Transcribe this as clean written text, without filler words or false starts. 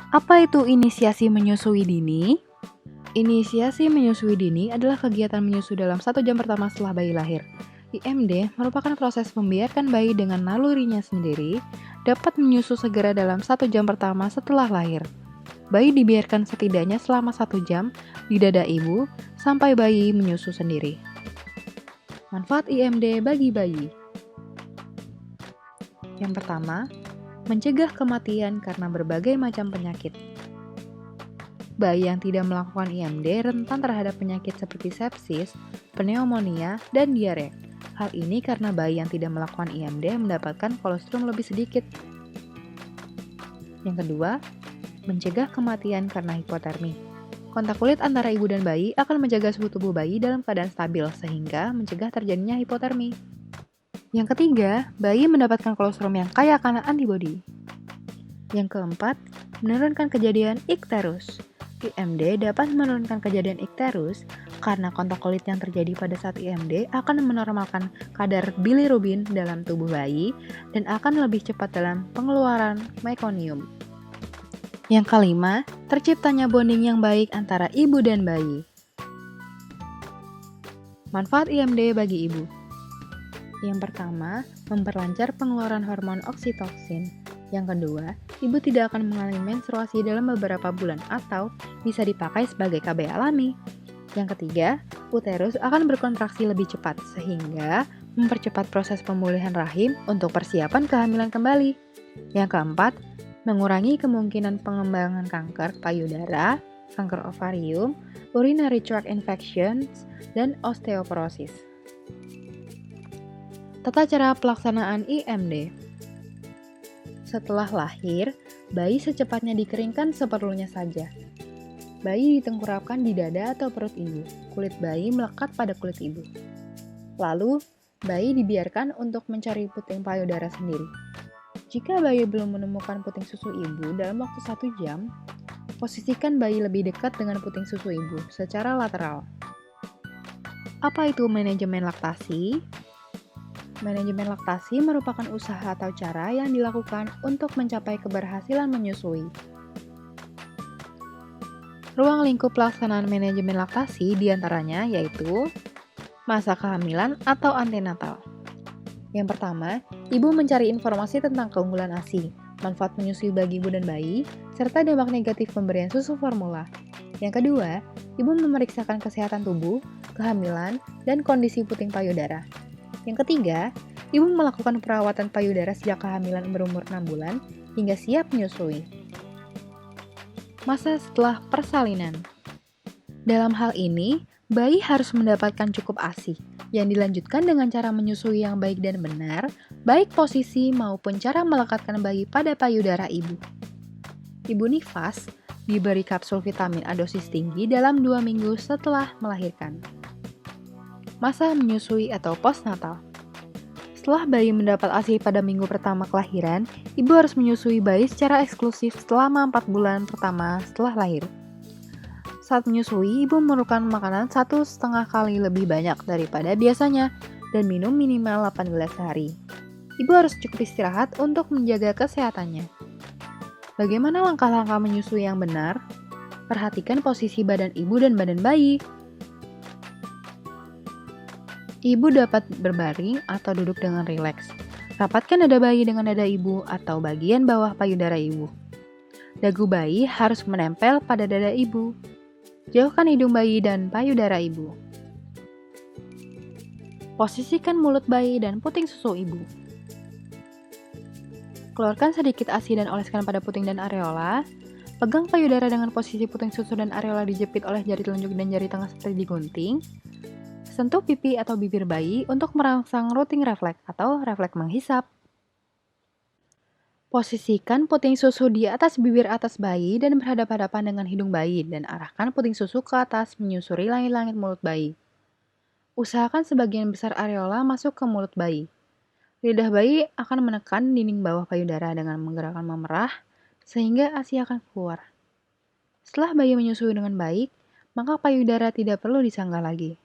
Apa itu inisiasi menyusui dini? Inisiasi menyusui dini adalah kegiatan menyusui dalam 1 jam pertama setelah bayi lahir. IMD merupakan proses membiarkan bayi dengan nalurinya sendiri dapat menyusu segera dalam 1 jam pertama setelah lahir. Bayi dibiarkan setidaknya selama 1 jam di dada ibu sampai bayi menyusu sendiri. Manfaat IMD bagi bayi. Yang pertama, mencegah kematian karena berbagai macam penyakit. Bayi yang tidak melakukan IMD rentan terhadap penyakit seperti sepsis, pneumonia, dan diare. Hal ini karena bayi yang tidak melakukan IMD mendapatkan kolostrum lebih sedikit. Yang kedua, mencegah kematian karena hipotermi. Kontak kulit antara ibu dan bayi akan menjaga suhu tubuh bayi dalam keadaan stabil sehingga mencegah terjadinya hipotermi. Yang ketiga, bayi mendapatkan kolostrum yang kaya akan antibodi. Yang keempat, menurunkan kejadian ikterus. IMD dapat menurunkan kejadian ikterus karena kontak kulit yang terjadi pada saat IMD akan menormalkan kadar bilirubin dalam tubuh bayi dan akan lebih cepat dalam pengeluaran mekonium. Yang kelima, terciptanya bonding yang baik antara ibu dan bayi. Manfaat IMD bagi ibu. Yang pertama, memperlancar pengeluaran hormon oksitoksin. Yang kedua, ibu tidak akan mengalami menstruasi dalam beberapa bulan atau bisa dipakai sebagai KB alami. Yang ketiga, uterus akan berkontraksi lebih cepat sehingga mempercepat proses pemulihan rahim untuk persiapan kehamilan kembali. Yang keempat, mengurangi kemungkinan pengembangan kanker payudara, kanker ovarium, urinary tract infections, dan osteoporosis. Tata cara pelaksanaan IMD. Setelah lahir, bayi secepatnya dikeringkan seperlunya saja. Bayi ditengkurapkan di dada atau perut ibu. Kulit bayi melekat pada kulit ibu. Lalu, bayi dibiarkan untuk mencari puting payudara sendiri. Jika bayi belum menemukan puting susu ibu dalam waktu 1 jam, posisikan bayi lebih dekat dengan puting susu ibu secara lateral. Apa itu manajemen laktasi? Manajemen laktasi merupakan usaha atau cara yang dilakukan untuk mencapai keberhasilan menyusui. Ruang lingkup pelaksanaan manajemen laktasi diantaranya yaitu masa kehamilan atau antenatal. Yang pertama, ibu mencari informasi tentang keunggulan ASI, manfaat menyusui bagi ibu dan bayi, serta dampak negatif pemberian susu formula. Yang kedua, ibu memeriksakan kesehatan tubuh, kehamilan, dan kondisi puting payudara. Yang ketiga, ibu melakukan perawatan payudara sejak kehamilan berumur 6 bulan hingga siap menyusui. Masa setelah persalinan. Dalam hal ini, bayi harus mendapatkan cukup ASI yang dilanjutkan dengan cara menyusui yang baik dan benar, baik posisi maupun cara melekatkan bayi pada payudara ibu. Ibu nifas diberi kapsul vitamin A dosis tinggi dalam 2 minggu setelah melahirkan. Masa menyusui atau postnatal. Setelah bayi mendapat ASI pada minggu pertama kelahiran, ibu harus menyusui bayi secara eksklusif selama 4 bulan pertama setelah lahir. Saat menyusui, ibu memerlukan makanan 1,5 kali lebih banyak daripada biasanya dan minum minimal 8 gelas sehari. Ibu harus cukup istirahat untuk menjaga kesehatannya. Bagaimana langkah-langkah menyusui yang benar? Perhatikan posisi badan ibu dan badan bayi. Ibu dapat berbaring atau duduk dengan rileks. Rapatkan dada bayi dengan dada ibu atau bagian bawah payudara ibu. Dagu bayi harus menempel pada dada ibu. Jauhkan hidung bayi dan payudara ibu. Posisikan mulut bayi dan puting susu ibu. Keluarkan sedikit ASI dan oleskan pada puting dan areola. Pegang payudara dengan posisi puting susu dan areola dijepit oleh jari telunjuk dan jari tengah seperti digunting. Sentuh pipi atau bibir bayi untuk merangsang rooting refleks atau refleks menghisap. Posisikan puting susu di atas bibir atas bayi dan berhadapan-hadapan dengan hidung bayi dan arahkan puting susu ke atas menyusuri langit-langit mulut bayi. Usahakan sebagian besar areola masuk ke mulut bayi. Lidah bayi akan menekan dinding bawah payudara dengan menggerakkan memerah sehingga ASI akan keluar. Setelah bayi menyusui dengan baik, maka payudara tidak perlu disanggah lagi.